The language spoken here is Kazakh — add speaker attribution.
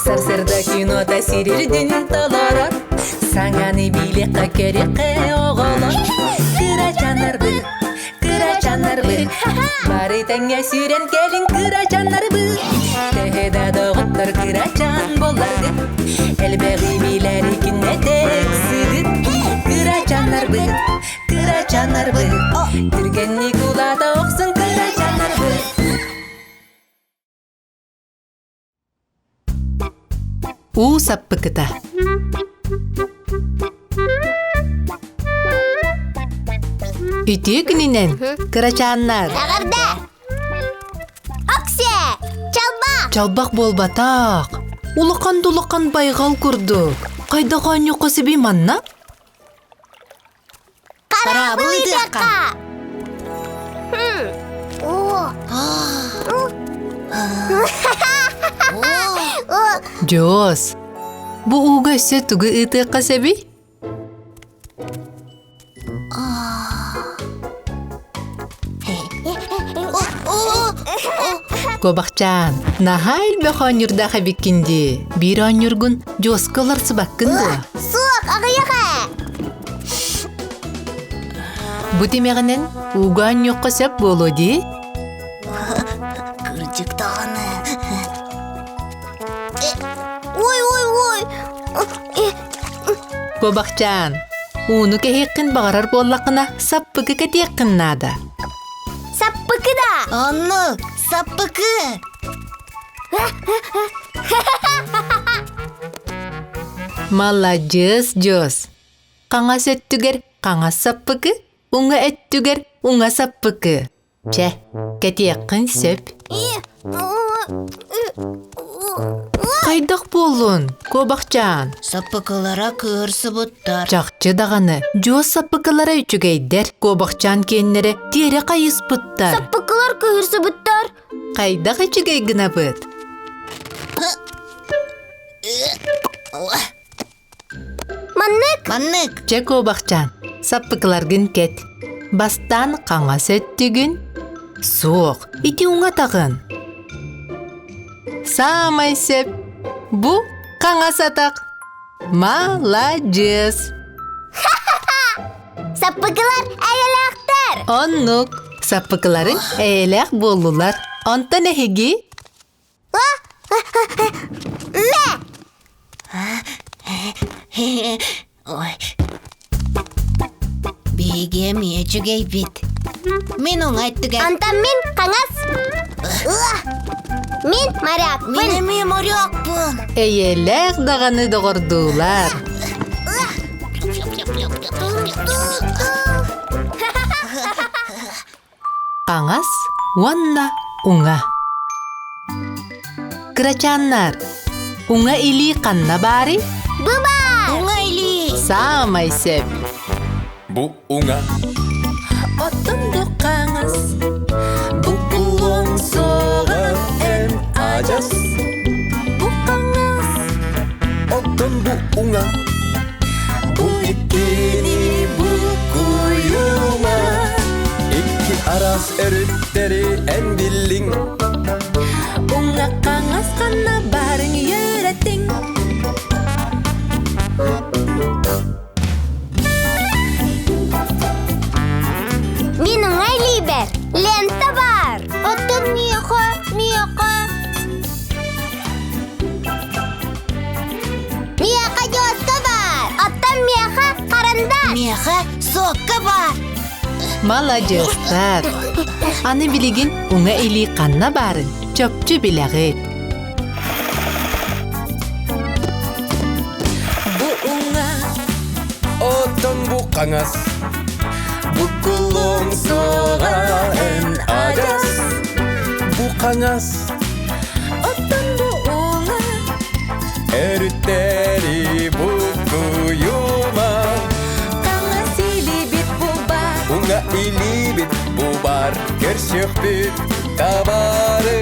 Speaker 1: Сарсырда кино тәсирирдин толорор, саңаны биликка керекке оголор. Кырачанарбы, бары тәңе сүрен келин кырачанарбы. Техеда доғыттар кырачан боларды, әлбәғи биләри кинне тексидит. Кырачанарбы, түргенни кулада оқсын кырачанарбы. У саппыкыта. Үтү күнүнен кырачаннар.
Speaker 2: Ағарда! Оксе! Чалбақ!
Speaker 1: Чалбақ болбатақ. Улақан байғал күрдік. Қайдаған юқысы бейманна?
Speaker 2: Қарабы ұйдаққа!
Speaker 1: Жос. Бұ уға өсі түгі ұйтыққа сәбей? Кобақчан, нахайл бәқан юрдаға беккенде, бір ан юргун жоскалар сыбақкын бұ.
Speaker 2: Суық, ағаяға!
Speaker 1: Бұ демеғінен уған юққа сәп болу де?
Speaker 2: Күрчік тағаны. Ой!
Speaker 1: Кобақчан, уны кәйеккін бағарар боллақына саппықы кәтеккін нада.
Speaker 2: Саппықы да!
Speaker 3: Анны, саппықы!
Speaker 1: Малajız, Жос. Қаңас өттігер, қаңас саппықы, уңа өттігер, уңа саппықы. Чә, кәтеккін сөп. Қайдақ болын, Кобақчан?
Speaker 3: Саппықылара кырсы бұттар.
Speaker 1: Жақчы дағаны, Жос саппықылара үчігейдер, Кобақчан кеннері тері қайыс бұттар.
Speaker 2: Саппықылар күйірсі бұттар.
Speaker 1: Қайдақ үчігей гына бұд?
Speaker 2: Маннык!
Speaker 1: Чә, Кобақчан, саппықыларгын кет. Бастан қаңас өттігін. Соқ, ити уңа тағын. Самай сеп. Бұ қаңас атақ. Малajız.
Speaker 2: Саппықылар әйелақтар!
Speaker 1: Оннук, саппықыларын әйеләқ болулар. Онта нәхеги?
Speaker 3: Ой. Беге мечігей бит. Мен оңайттыға.
Speaker 2: Антам мен қаңас. Мен морякпын.
Speaker 3: Мен морякпын.
Speaker 1: Әйеләқ дағаны доғырдулар. Қаңас, уанна, уңа. Кырачаннар, уңа или қанна бари?
Speaker 2: Бұба!
Speaker 3: Оңайлы.
Speaker 1: Самай сеп.
Speaker 4: Бұ уңа.
Speaker 1: Отынды қаңас.
Speaker 4: Бұ ұлың соғын ән ажас.
Speaker 1: Бұ қаңас.
Speaker 4: Отын бұ уңа. Бұ иккені бұ кuyuma. İki aras örütteri en billing.
Speaker 1: Уңа қаңас қанна барың үйретің.
Speaker 2: Мен оңайлы бер. Лента бар. Отын мияқа. Мияқа жоска бар. Оттан мияқа қаранда.
Speaker 3: Меха соққа бар.
Speaker 1: Малajızlar. Аны билигин уңа или қанна барын. Чөпчі біләғет.
Speaker 4: Бұ уңа. Отын бұ қаңас. Бұ құлың соғын ән ажас. Бұ қаңас.
Speaker 1: Отын бұ уңа.
Speaker 4: Örütteri бұ kuyuma.
Speaker 1: Қаңас или бит бұ бар.
Speaker 4: Уңа или бит бұ бар. Кершек бит табары.